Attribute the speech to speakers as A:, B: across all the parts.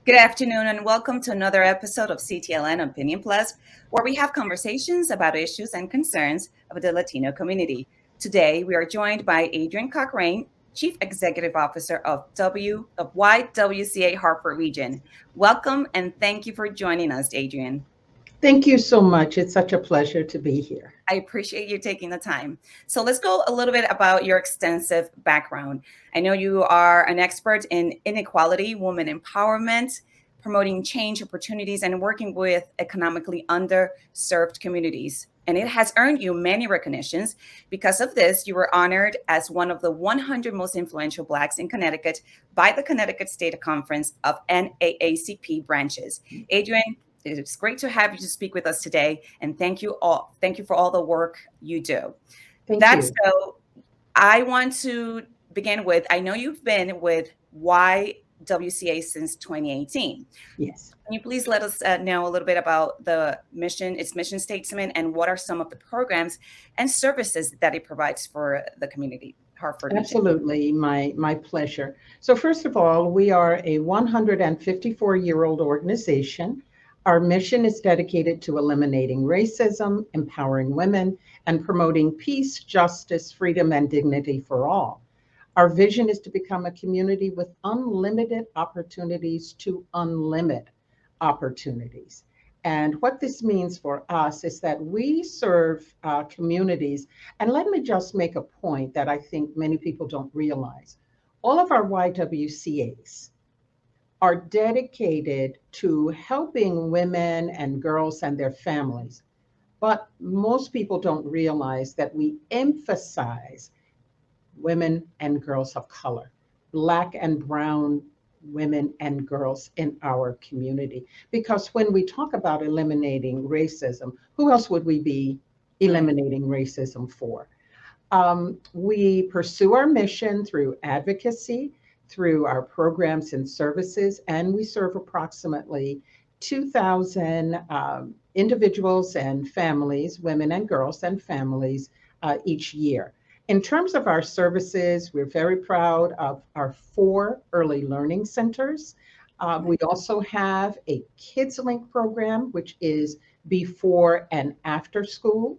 A: Good afternoon and welcome to another episode of CTLN Opinion Plus, where we have conversations about issues and concerns of the Latino community. Today, we are joined by Adrienne Cochrane, Chief Executive Officer of YWCA Hartford Region. Welcome and thank you for joining us, Adrienne.
B: Thank you so much. It's such a pleasure to be here.
A: I appreciate you taking the time. So let's go a little bit about your extensive background. I know you are an expert in inequality, women empowerment, promoting change opportunities, and working with economically underserved communities. And it has earned you many recognitions. Because of this, you were honored as one of the 100 most influential Blacks in Connecticut by the Connecticut State Conference of NAACP branches. Adrienne, it's great to have you to speak with us today, and thank you all. Thank you for all the work you do.
B: Thank you.
A: So I want to begin with, I know you've been with YWCA since 2018.
B: Yes.
A: Can you please let us know a little bit about the mission, its mission statement, and what are some of the programs and services that it provides for the community? Hartford region.
B: Absolutely, my pleasure. So first of all, we are a 154-year-old organization. Our mission is dedicated to eliminating racism, empowering women, and promoting peace, justice, freedom, and dignity for all. Our vision is to become a community with unlimited opportunities to unlimit opportunities. And what this means for us is that we serve communities. And let me just make a point that I think many people don't realize. All of our YWCAs are dedicated to helping women and girls and their families. But most people don't realize that we emphasize women and girls of color, Black and brown women and girls in our community. Because when we talk about eliminating racism, who else would we be eliminating racism for? We pursue our mission through advocacy, through our programs and services, and we serve approximately 2,000 individuals and families, women and girls and families each year. In terms of our services, we're very proud of our 4 early learning centers. We also have a Kids Link program, which is before and after school.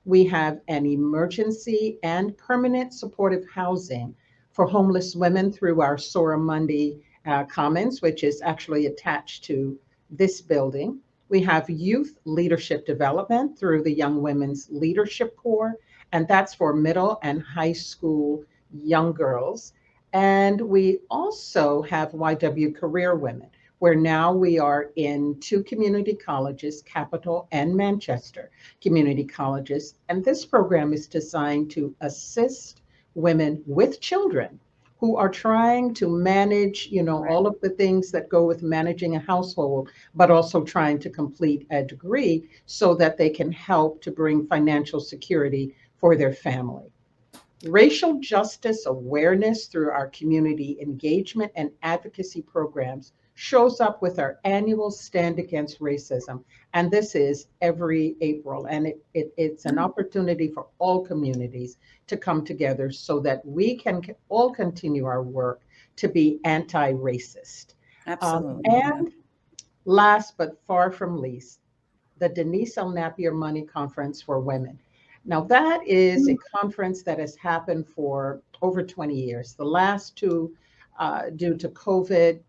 B: We have an emergency and permanent supportive housing for homeless women through our Sora Mundi Commons, which is actually attached to this building. We have youth leadership development through the Young Women's Leadership Corps, and that's for middle and high school young girls. And we also have YW Career Women, where now we are in 2 community colleges, Capital and Manchester community colleges. And this program is designed to assist women with children who are trying to manage, all of the things that go with managing a household, but also trying to complete a degree so that they can help to bring financial security for their family. Racial justice awareness through our community engagement and advocacy programs shows up with our annual Stand Against Racism. And this is every April. And it's an opportunity for all communities to come together so that we can all continue our work to be anti-racist.
A: Absolutely.
B: And last but far from least, the Denise L. Napier Money Conference for Women. Now, that is a conference that has happened for over 20 years. The last 2, due to COVID,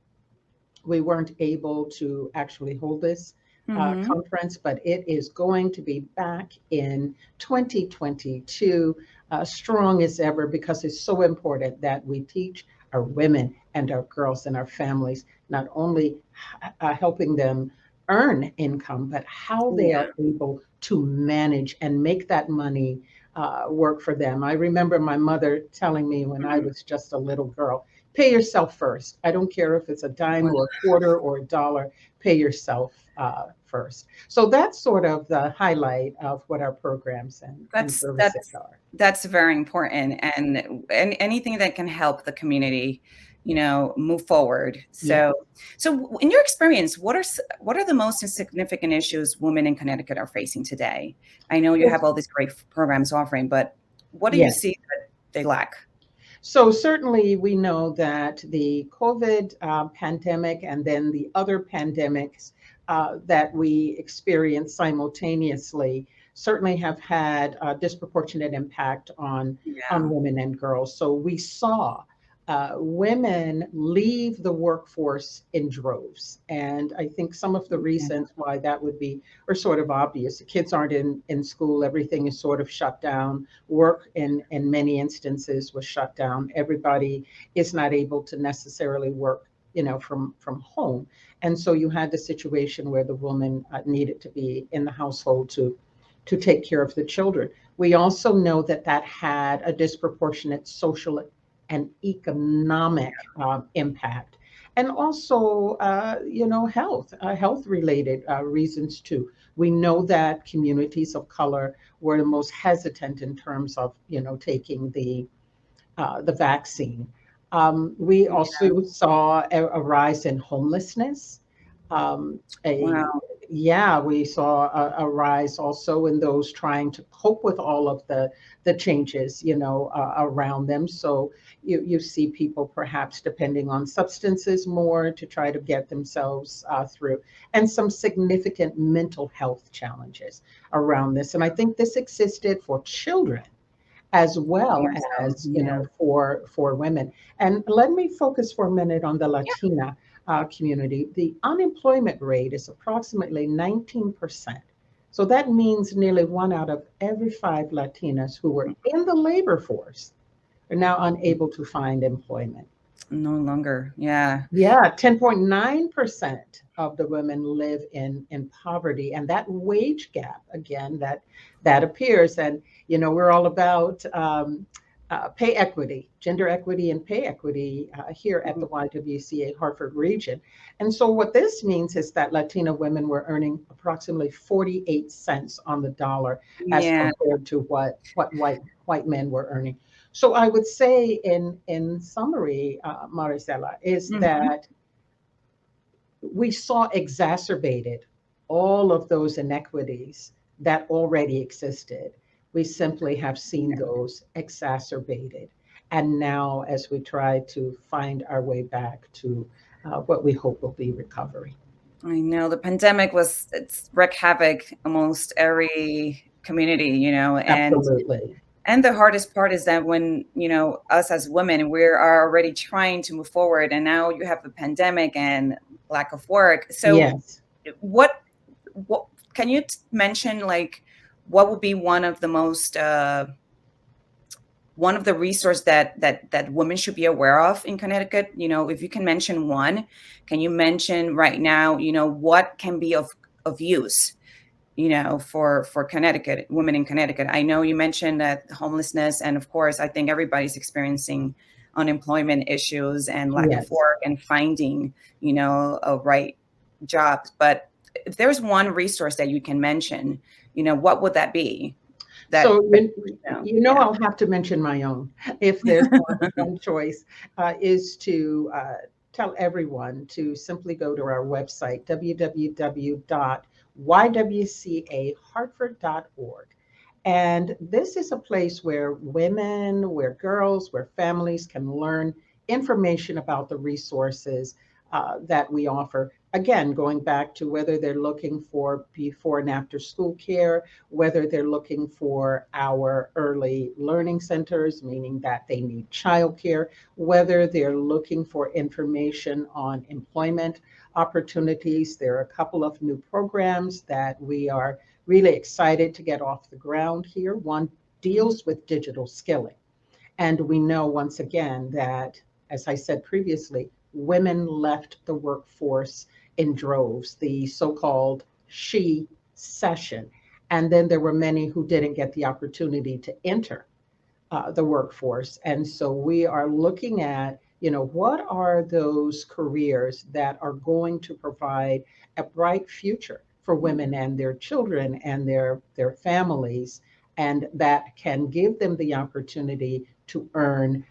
B: we weren't able to actually hold this conference, but it is going to be back in 2022, strong as ever, because it's so important that we teach our women and our girls and our families, not only helping them earn income, but how they are able to manage and make that money work for them. I remember my mother telling me when I was just a little girl, pay yourself first. I don't care if it's a dime or a quarter or a dollar, pay yourself first. So that's sort of the highlight of what our programs and services are.
A: That's very important, and anything that can help the community, move forward. So in your experience, what are the most significant issues women in Connecticut are facing today? I know you have all these great programs offering, but what do you see that they lack?
B: So certainly we know that the COVID pandemic and then the other pandemics that we experienced simultaneously certainly have had a disproportionate impact on
A: Yeah.
B: women and girls. So we saw women leave the workforce in droves. And I think some of the
A: Yeah.
B: reasons why that would be are sort of obvious. The kids aren't in school, everything is sort of shut down. Work in many instances was shut down. Everybody is not able to necessarily work, from home. And so you had the situation where the woman needed to be in the household to take care of the children. We also know that that had a disproportionate social and economic impact, and also, health related reasons too. We know that communities of color were the most hesitant in terms of, taking the vaccine. We
A: Yeah.
B: also saw a rise in homelessness. A
A: Wow.
B: Yeah, we saw a rise also in those trying to cope with all of the changes, around them. So you see people perhaps depending on substances more to try to get themselves through, and some significant mental health challenges around this. And I think this existed for children as well
A: More so.
B: as,
A: Yeah.
B: for women. And let me focus for a minute on the
A: Yeah.
B: Latina community. The unemployment rate is approximately 19%. So that means nearly one out of every five Latinas who were in the labor force are now unable to find employment.
A: No longer. Yeah.
B: Yeah, 10.9% of the women live in poverty. And that wage gap, again, that appears. And, we're all about pay equity, gender equity, and pay equity here at the YWCA Hartford region. And so what this means is that Latina women were earning approximately 48 cents on the dollar as
A: Yeah.
B: compared to what white men were earning. So I would say, in summary, Maricela, is
A: Mhm.
B: that we saw exacerbated all of those inequities that already existed. We simply have seen
A: Yeah.
B: those exacerbated. And now, as we try to find our way back to what we hope will be recovery.
A: I know the pandemic it's wreaked havoc almost every community,
B: Absolutely.
A: and the hardest part is that when, us as women, we are already trying to move forward, and now you have the pandemic and lack of work. So
B: Yes.
A: what what can you mention, like, what would be one of the resources that women should be aware of in Connecticut? If you can mention one, can you mention right now, what can be of use, for Connecticut, women in Connecticut? I know you mentioned that homelessness, and of course, I think everybody's experiencing unemployment issues and lack of
B: Yes.
A: work and finding, a right job. But if there's one resource that you can mention, what would that be? That,
B: So,
A: yeah.
B: I'll have to mention my own. If there's one choice, is to tell everyone to simply go to our website, www.ywcahartford.org. And this is a place where women, where girls, where families can learn information about the resources that we offer. Again, going back to whether they're looking for before and after school care, whether they're looking for our early learning centers, meaning that they need childcare, whether they're looking for information on employment opportunities. There are a couple of new programs that we are really excited to get off the ground here. One
A: Mhm.
B: deals with digital skilling. And we know once again that, as I said previously, women left the workforce in droves, the so called she session. And then there were many who didn't get the opportunity to enter the workforce. And so we are looking at, what are those careers that are going to provide a bright future for women and their children and their families, and that can give them the opportunity to earn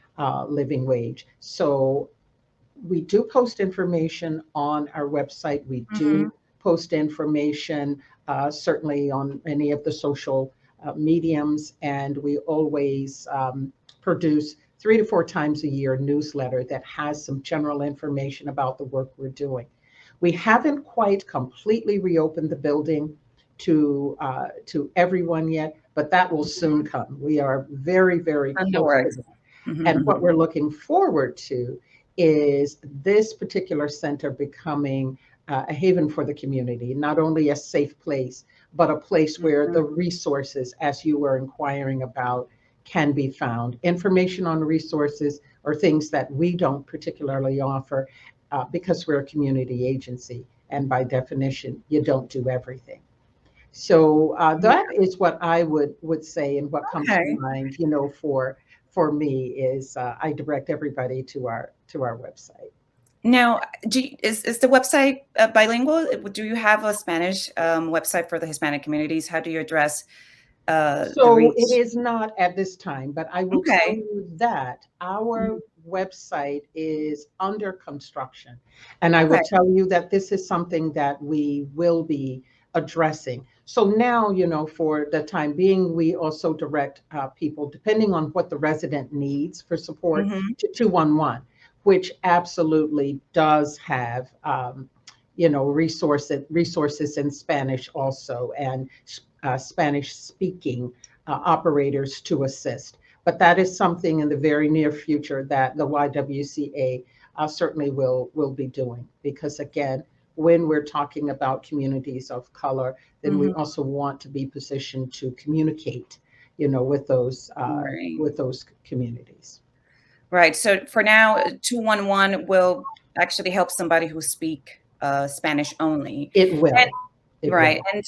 B: living wage. So we do post information on our website. We
A: Mhm.
B: do post information certainly on any of the social mediums, and we always produce 3 to 4 times a year newsletter that has some general information about the work we're doing. We haven't quite completely reopened the building to everyone yet, but that will soon come. We are very, very
A: On the
B: close to
A: works.
B: that.
A: Mhm,
B: And what
A: mhm.
B: we're looking forward to is this particular center becoming a haven for the community, not only a safe place, but a place where the resources, as you were inquiring about, can be found. Information on resources or things that we don't particularly offer because we're a community agency. And by definition, you don't do everything. So that is what I would say, and what comes to
A: Okay.
B: mind, for me is I direct everybody to our website.
A: Now, is the website bilingual? Do you have a Spanish website for the Hispanic communities? How do you address the
B: So it
A: reach?
B: is not at this time, but I will tell
A: Okay.
B: you that our
A: Mhm.
B: website is under construction. And I will
A: Okay.
B: tell you that this is something that we will be addressing. So now, for the time being, we also direct people, depending on what the resident needs for support,
A: Hmm.
B: to 211, which absolutely does have, resources in Spanish also, and Spanish speaking operators to assist. But that is something in the very near future that the YWCA certainly will be doing, because again, when we're talking about communities of color, then we
A: Hmm.
B: also want to be positioned to communicate,
A: Right.
B: with those communities.
A: Right. So for now, 211 will actually help somebody who speak Spanish only.
B: It will. It
A: Right.
B: will.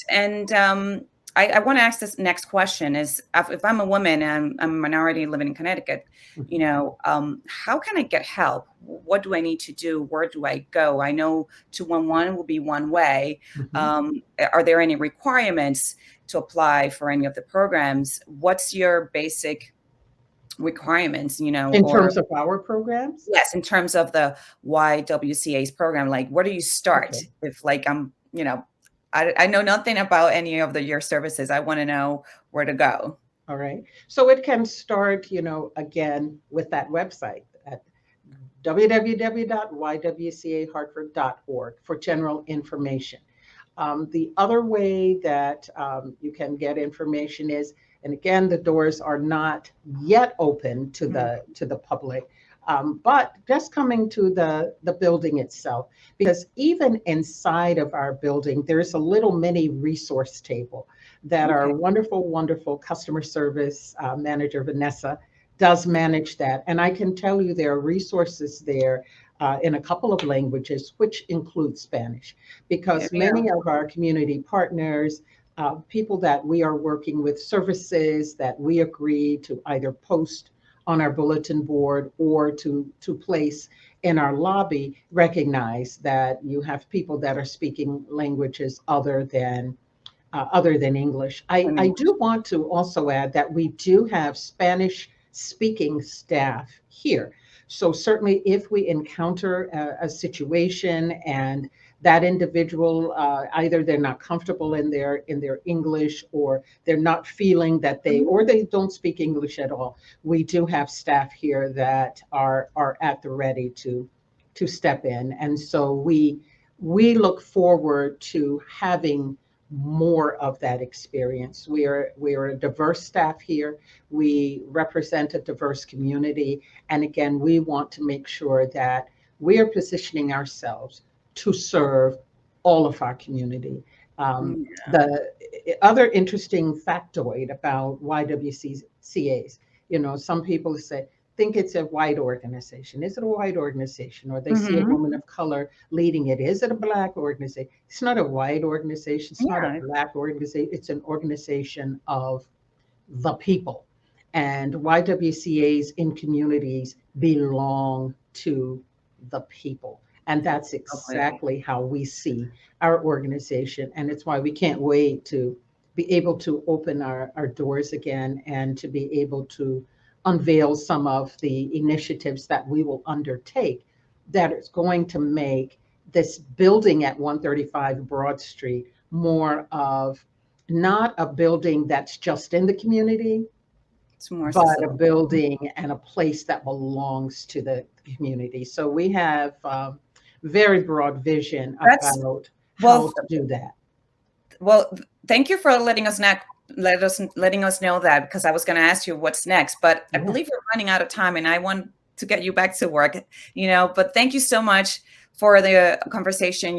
A: I want to ask this next question is if I'm a woman and I'm a minority living in Connecticut,
B: Mhm.
A: how can I get help? What do I need to do? Where do I go? I know 211 will be one way.
B: Mhm.
A: Um, are there any requirements to apply for any of the programs? What's your basic requirements,
B: In
A: or
B: terms of our programs?
A: yes, in terms of the YWCA's program, like where do you start?
B: Okay.
A: If like I know nothing about any of your services. I want to know where to go.
B: All right. So it can start, again, with that website at www.ywcahartford.org for general information. The other way that you can get information is, and again, the doors are not yet open to
A: Mhm.
B: the public, but just coming to the building itself, because even inside of our building, there's a little mini resource table that our
A: Okay.
B: wonderful, wonderful customer service manager, Vanessa, does manage that. And I can tell you there are resources there in a couple of languages, which include Spanish,
A: There
B: because
A: we
B: many
A: go.
B: of our community partners, people that we are working with, services that we agree to either post on our bulletin board or to place in our lobby, recognize that you have people that are speaking languages other than English. I do want to also add that we do have Spanish speaking staff here. So certainly if we encounter a situation and that individual, either they're not comfortable in their English, or they're not feeling that
A: Mhm.
B: they don't speak English at all, we do have staff here that are at the ready to step in. And so we look forward to having more of that experience. We are a diverse staff here. We represent a diverse community. And again, we want to make sure that we are positioning ourselves to serve all of our community.
A: Yeah.
B: The other interesting factoid about YWCAs, some people say, think it's a white organization. Is it a white organization? Or they see a
A: Hmm.
B: woman of color leading it. Is it a Black organization? It's not a white organization. It's not a
A: Yeah.
B: Black organization. It's an organization of the people. And YWCAs in communities belong to the people. And that's
A: Lovely.
B: exactly how we see our organization. And it's why we can't wait to be able to open our doors again, and to be able to unveil some of the initiatives that we will undertake that is going to make this building at 135 Broad Street more of not a building that's just in the community,
A: It's more
B: but a
A: accessible.
B: building and a place that belongs to the community. So we have very broad vision
A: That's
B: about how
A: well,
B: to do that.
A: well, thank you for letting us know that, because I was going to ask you what's next, but I
B: Yeah.
A: believe we're running out of time and I want to get you back to work, but thank you so much for the conversation.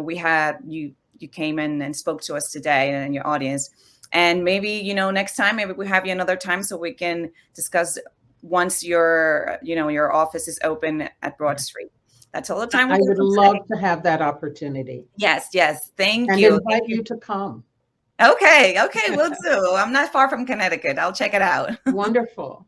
A: We had you came in and spoke to us today and your audience. And maybe, next time, maybe we have you another time so we can discuss once your office is open at Broad Street. That's all the time we
B: I
A: have
B: would
A: for today.
B: love to have that opportunity
A: Yes. Thank
B: and
A: you. Thank
B: invite
A: you.
B: you to come.
A: Okay, will do. I'm not far from Connecticut. I'll check it out.
B: Wonderful.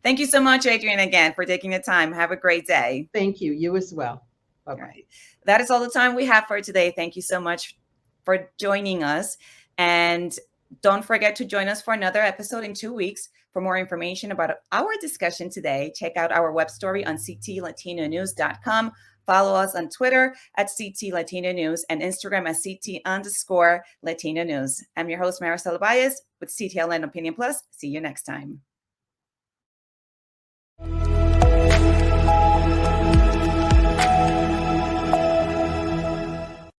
A: Thank you so much, Adrienne, again, for taking the time. Have a great day.
B: Thank you. You as well.
A: All
B: Bye-bye.
A: right. That is all the time we have for today. Thank you so much for joining us. And don't forget to join us for another episode in 2 weeks. For more information about our discussion today, check out our web story on ctlatinonews.com. Follow us on Twitter at CT Latino News and Instagram at CT_Latino News. I'm your host, Maricela Baez with CTLN Opinion Plus. See you next time.